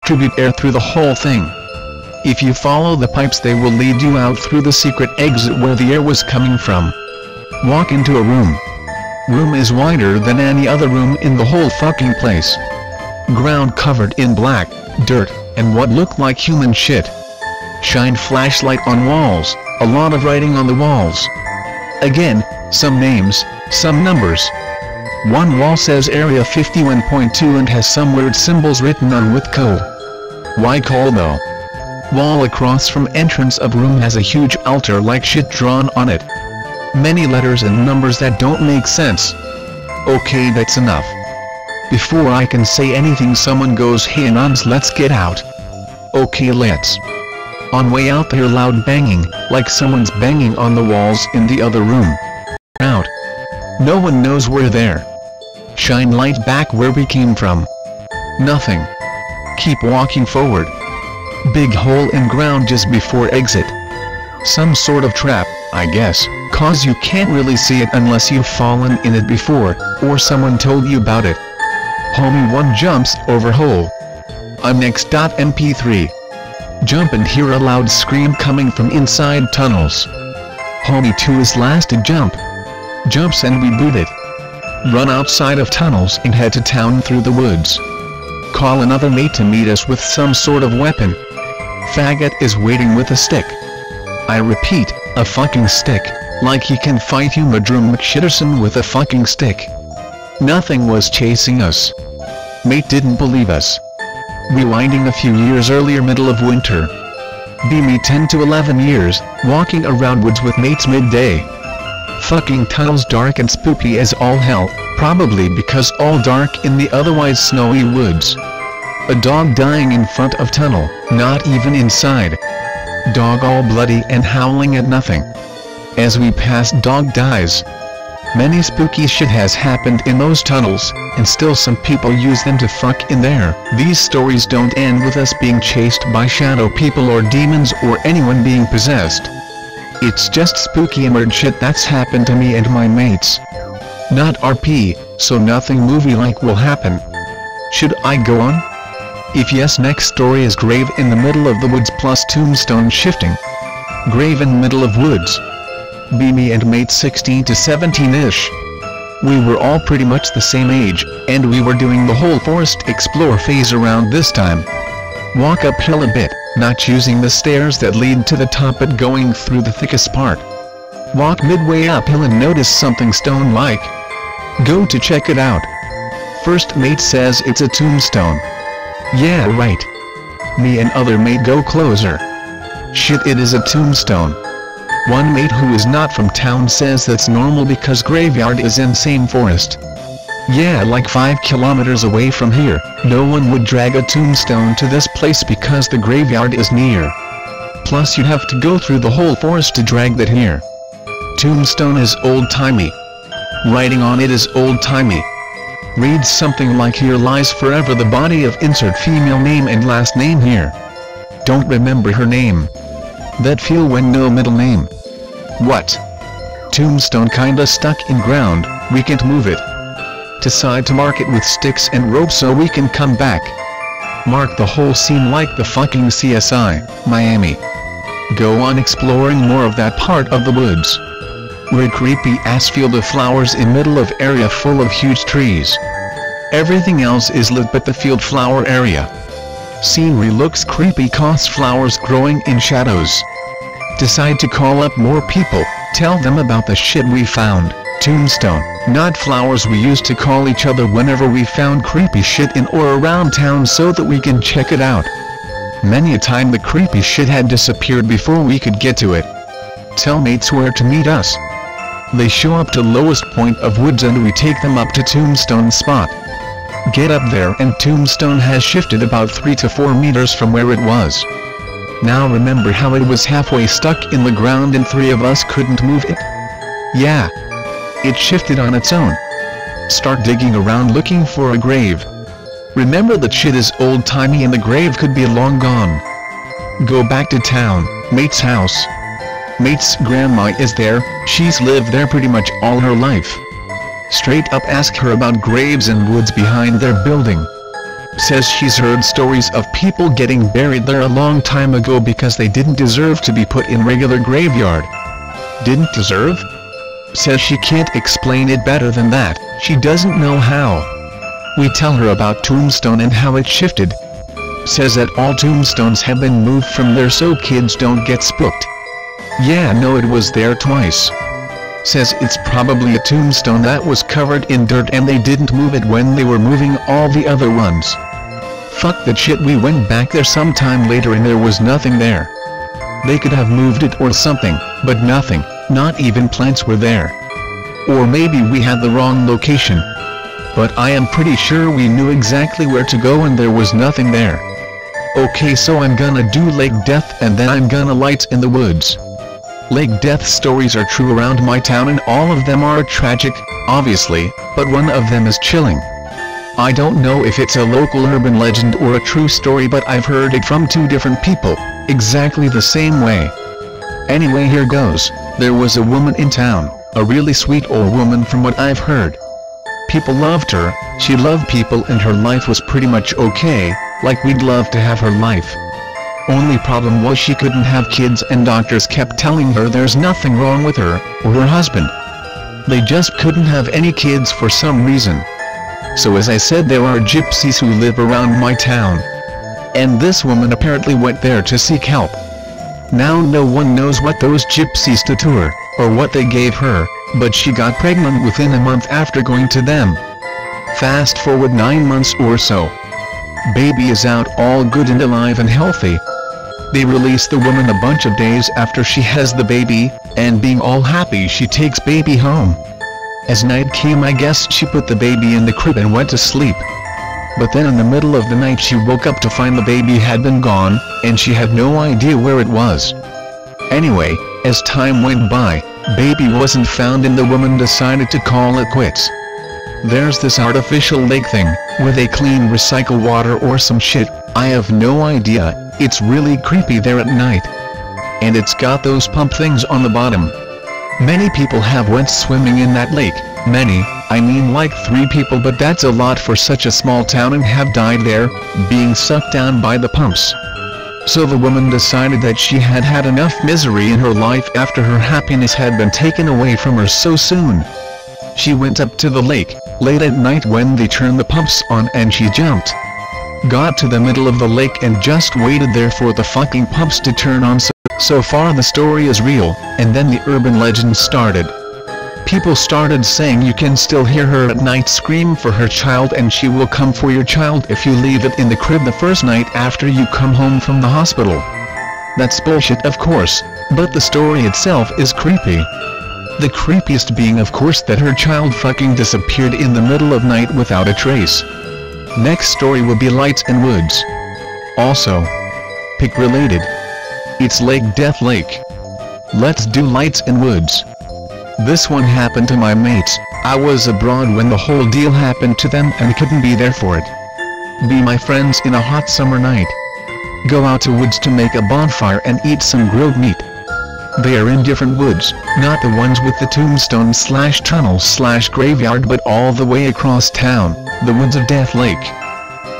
distribute air through the whole thing. If you follow the pipes, they will lead you out through the secret exit where the air was coming from. Walk into a room. Room is wider than any other room in the whole fucking place. Ground covered in black, dirt, and what looked like human shit. Shine flashlight on walls, a lot of writing on the walls. Again, some names, some numbers. One wall says Area 51.2 and has some weird symbols written on with coal. Why coal though? Wall across from entrance of room has a huge altar like shit drawn on it. Many letters and numbers that don't make sense. Okay, that's enough. Before I can say anything, someone goes, "Hey Anons, let's get out." Okay, let's. On way out, they hear loud banging, like someone's banging on the walls in the other room. Out. No one knows we're there. Shine light back where we came from. Nothing. Keep walking forward. Big hole in ground just before exit. Some sort of trap, I guess, cause you can't really see it unless you've fallen in it before, or someone told you about it. Homie 1 jumps over hole. I'm next. MP3. Jump and hear a loud scream coming from inside tunnels. Homie 2 is last to jump. Jumps and we boot it. Run outside of tunnels and head to town through the woods. Call another mate to meet us with some sort of weapon. Faggot is waiting with a stick. I repeat, a fucking stick, like he can fight you Madrum McShitterson with a fucking stick. Nothing was chasing us. Mate didn't believe us. Rewinding a few years earlier, middle of winter. Be me 10 to 11 years, walking around woods with mates midday. Fucking tunnels dark and spooky as all hell, probably because all dark in the otherwise snowy woods. A dog dying in front of tunnel, not even inside. Dog all bloody and howling at nothing. As we pass, dog dies. Many spooky shit has happened in those tunnels, and still some people use them to fuck in there. These stories don't end with us being chased by shadow people or demons or anyone being possessed. It's just spooky and weird shit that's happened to me and my mates. Not RP, so nothing movie-like will happen. Should I go on? If yes, next story is grave in the middle of the woods plus tombstone shifting. Grave in middle of woods. Be me and mate 16 to 17-ish. We were all pretty much the same age, and we were doing the whole forest explore phase around this time. Walk uphill a bit, not using the stairs that lead to the top but going through the thickest part. Walk midway uphill and notice something stone-like. Go to check it out. First mate says it's a tombstone. Yeah right. Me and other mate go closer. Shit, it is a tombstone. One mate who is not from town says that's normal because graveyard is in same forest. Yeah, like 5 kilometers away from here, no one would drag a tombstone to this place because the graveyard is near. Plus you'd have to go through the whole forest to drag that here. Tombstone is old-timey. Writing on it is old-timey. Reads something like "Here lies forever the body of insert female name and last name here." Don't remember her name. That feel when no middle name. What? Tombstone kinda stuck in ground, we can't move it. Decide to mark it with sticks and rope so we can come back. Mark the whole scene like the fucking CSI, Miami. Go on exploring more of that part of the woods. Weird creepy ass field of flowers in middle of area full of huge trees. Everything else is lit but the field flower area. Scenery looks creepy cause flowers growing in shadows. Decide to call up more people, tell them about the shit we found. Tombstone, not flowers. We used to call each other whenever we found creepy shit in or around town so that we can check it out. Many a time the creepy shit had disappeared before we could get to it. Tell mates where to meet us. They show up to lowest point of woods and we take them up to Tombstone spot. Get up there and Tombstone has shifted about 3 to 4 meters from where it was. Now remember how it was halfway stuck in the ground and 3 of us couldn't move it? Yeah. It shifted on its own. Start digging around looking for a grave. Remember that shit is old-timey and the grave could be long gone. Go back to town, mate's house. Mate's grandma is there, she's lived there pretty much all her life. Straight up ask her about graves and woods behind their building. Says she's heard stories of people getting buried there a long time ago because they didn't deserve to be put in regular graveyard. Didn't deserve? Says she can't explain it better than that, she doesn't know how. We tell her about Tombstone and how it shifted. Says that all tombstones have been moved from there so kids don't get spooked. Yeah, no, it was there twice. Says it's probably a tombstone that was covered in dirt and they didn't move it when they were moving all the other ones. Fuck that shit, we went back there sometime later and there was nothing there. They could have moved it or something, but nothing, not even plants were there. Or maybe we had the wrong location. But I am pretty sure we knew exactly where to go and there was nothing there. Okay, so I'm gonna do Lake Death and then I'm gonna Lights in the Woods. Lake Death stories are true around my town and all of them are tragic, obviously, but one of them is chilling. I don't know if it's a local urban legend or a true story, but I've heard it from two different people, exactly the same way. Anyway, here goes. There was a woman in town, a really sweet old woman from what I've heard. People loved her, she loved people and her life was pretty much okay, like we'd love to have her life. Only problem was she couldn't have kids and doctors kept telling her there's nothing wrong with her, or her husband. They just couldn't have any kids for some reason. So as I said, there are gypsies who live around my town. And this woman apparently went there to seek help. Now no one knows what those gypsies did to her, or what they gave her, but she got pregnant within a month after going to them. Fast forward 9 months or so. Baby is out all good and alive and healthy. They release the woman a bunch of days after she has the baby, and being all happy she takes baby home. As night came, I guess she put the baby in the crib and went to sleep. But then in the middle of the night she woke up to find the baby had been gone, and she had no idea where it was. Anyway, as time went by, baby wasn't found and the woman decided to call it quits. There's this artificial lake thing, where they clean recycle water or some shit, I have no idea, it's really creepy there at night. And it's got those pump things on the bottom. Many people have went swimming in that lake, many, I mean like 3 people, but that's a lot for such a small town, and have died there, being sucked down by the pumps. So the woman decided that she had had enough misery in her life after her happiness had been taken away from her so soon. She went up to the lake, late at night when they turned the pumps on, and she jumped. Got to the middle of the lake and just waited there for the fucking pumps to turn on. So far the story is real, and then the urban legend started. People started saying you can still hear her at night scream for her child, and she will come for your child if you leave it in the crib the first night after you come home from the hospital. That's bullshit, of course, but the story itself is creepy. The creepiest being, of course, that her child fucking disappeared in the middle of night without a trace. Next story will be Lights and Woods. Also, pig related. It's Lake Death Lake. Let's do Lights and Woods. This one happened to my mates. I was abroad when the whole deal happened to them and couldn't be there for it. Be my friends in a hot summer night. Go out to woods to make a bonfire and eat some grilled meat. They are in different woods, not the ones with the tombstone / tunnel / graveyard, but all the way across town, the woods of Death Lake.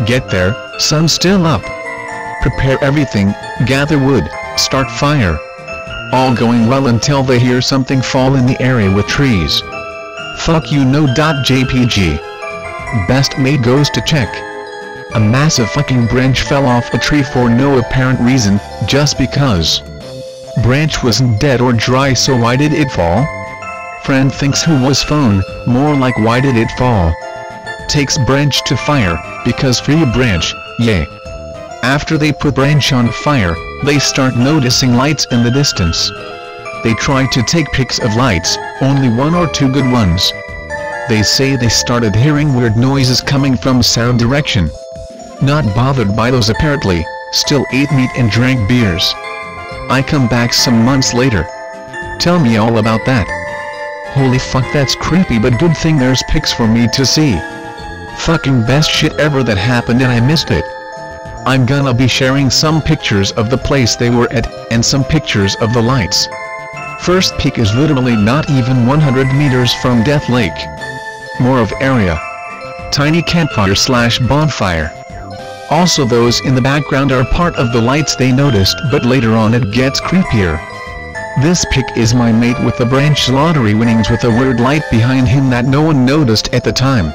Get there, sun still up. Prepare everything, gather wood, start fire. All going well until they hear something fall in the area with trees. Fuck you know. .jpg. Best mate goes to check. A massive fucking branch fell off a tree for no apparent reason, just because. Branch wasn't dead or dry, so why did it fall? Friend thinks who was phone, more like why did it fall? Takes branch to fire, because free branch, yay. After they put branch on fire, they start noticing lights in the distance. They try to take pics of lights, only 1 or 2 good ones. They say they started hearing weird noises coming from sound direction. Not bothered by those apparently, still ate meat and drank beers. I come back some months later. Tell me all about that. Holy fuck, that's creepy, but good thing there's pics for me to see. Fucking best shit ever that happened and I missed it. I'm gonna be sharing some pictures of the place they were at, and some pictures of the lights. First peak is literally not even 100 meters from Death Lake. More of area. Tiny campfire / bonfire. Also those in the background are part of the lights they noticed, but later on it gets creepier. This pic is my mate with the branch lottery winnings with a weird light behind him that no one noticed at the time.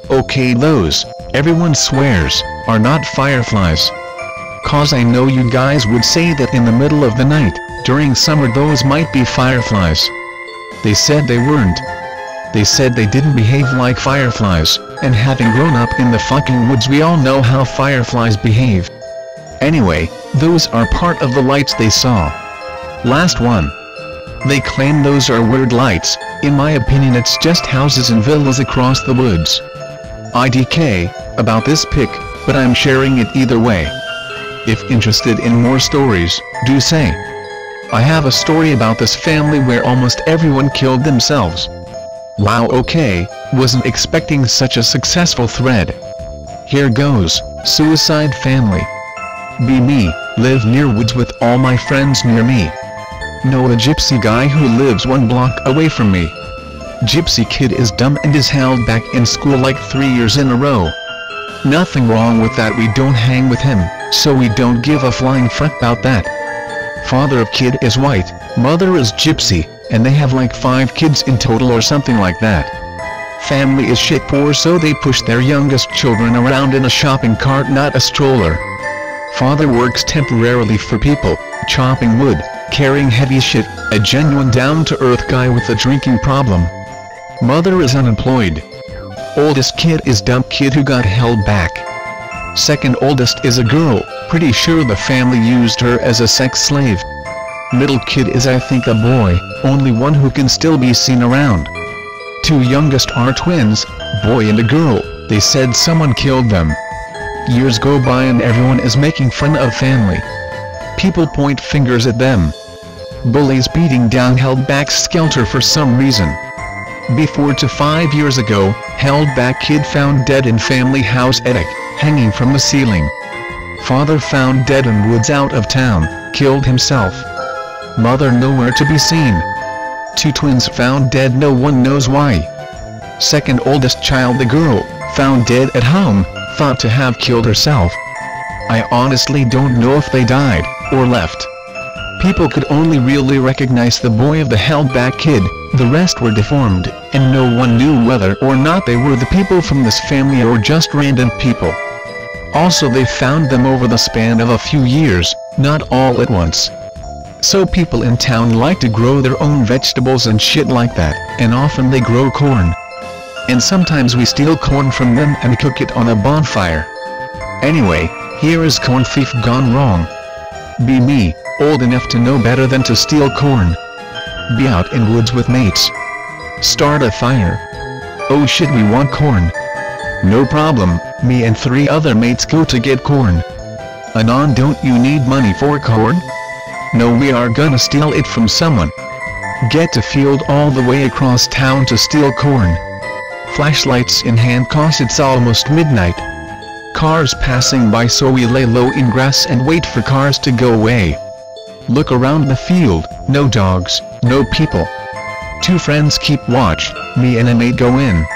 Okay, those, everyone swears, are not fireflies. Cause I know you guys would say that in the middle of the night, during summer those might be fireflies. They said they weren't. They said they didn't behave like fireflies, and having grown up in the fucking woods we all know how fireflies behave. Anyway, those are part of the lights they saw. Last one. They claim those are weird lights. In my opinion it's just houses and villas across the woods. IDK, about this pic, but I'm sharing it either way. If interested in more stories, do say. I have a story about this family where almost everyone killed themselves. Wow, okay, wasn't expecting such a successful thread. Here goes, suicide family. Be me, live near woods with all my friends near me. Know a gypsy guy who lives 1 block away from me. Gypsy kid is dumb and is held back in school like 3 years in a row. Nothing wrong with that, we don't hang with him, so we don't give a flying fuck about that. Father of kid is white, mother is gypsy, and they have like 5 kids in total or something like that. Family is shit poor, so they push their youngest children around in a shopping cart, not a stroller. Father works temporarily for people, chopping wood, carrying heavy shit, a genuine down-to-earth guy with a drinking problem. Mother is unemployed. Oldest kid is dumb kid who got held back. Second oldest is a girl, pretty sure the family used her as a sex slave. Middle kid is I think a boy, only one who can still be seen around. 2 youngest are twins, boy and a girl, they said someone killed them. Years go by and everyone is making fun of family. People point fingers at them. Bullies beating down held back skelter for some reason. Before to 5 years ago, held back kid found dead in family house attic, hanging from the ceiling. Father found dead in woods out of town, killed himself. Mother nowhere to be seen. 2 twins found dead, no one knows why. Second oldest child, the girl, found dead at home, thought to have killed herself. I honestly don't know if they died, or left. People could only really recognize the boy of the held back kid, the rest were deformed, and no one knew whether or not they were the people from this family or just random people. Also they found them over the span of a few years, not all at once. So people in town like to grow their own vegetables and shit like that, and often they grow corn. And sometimes we steal corn from them and cook it on a bonfire. Anyway, here is corn thief gone wrong. Be me, old enough to know better than to steal corn. Be out in woods with mates. Start a fire. Oh shit, we want corn. No problem, me and 3 other mates go to get corn. Anon, don't you need money for corn? No, we are gonna steal it from someone. Get to field all the way across town to steal corn. Flashlights in hand cause it's almost midnight. Cars passing by, so we lay low in grass and wait for cars to go away. Look around the field, no dogs, no people. 2 friends keep watch, me and a mate go in.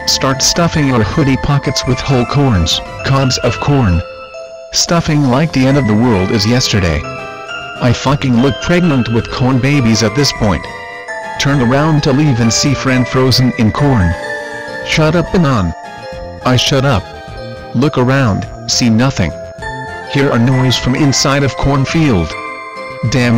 Start stuffing our hoodie pockets with whole corns, cobs of corn. Stuffing like the end of the world is yesterday. I fucking look pregnant with corn babies at this point. Turn around to leave and see friend frozen in corn. Shut up, Anon. I shut up. Look around, see nothing. Hear a noise from inside of cornfield. Damn.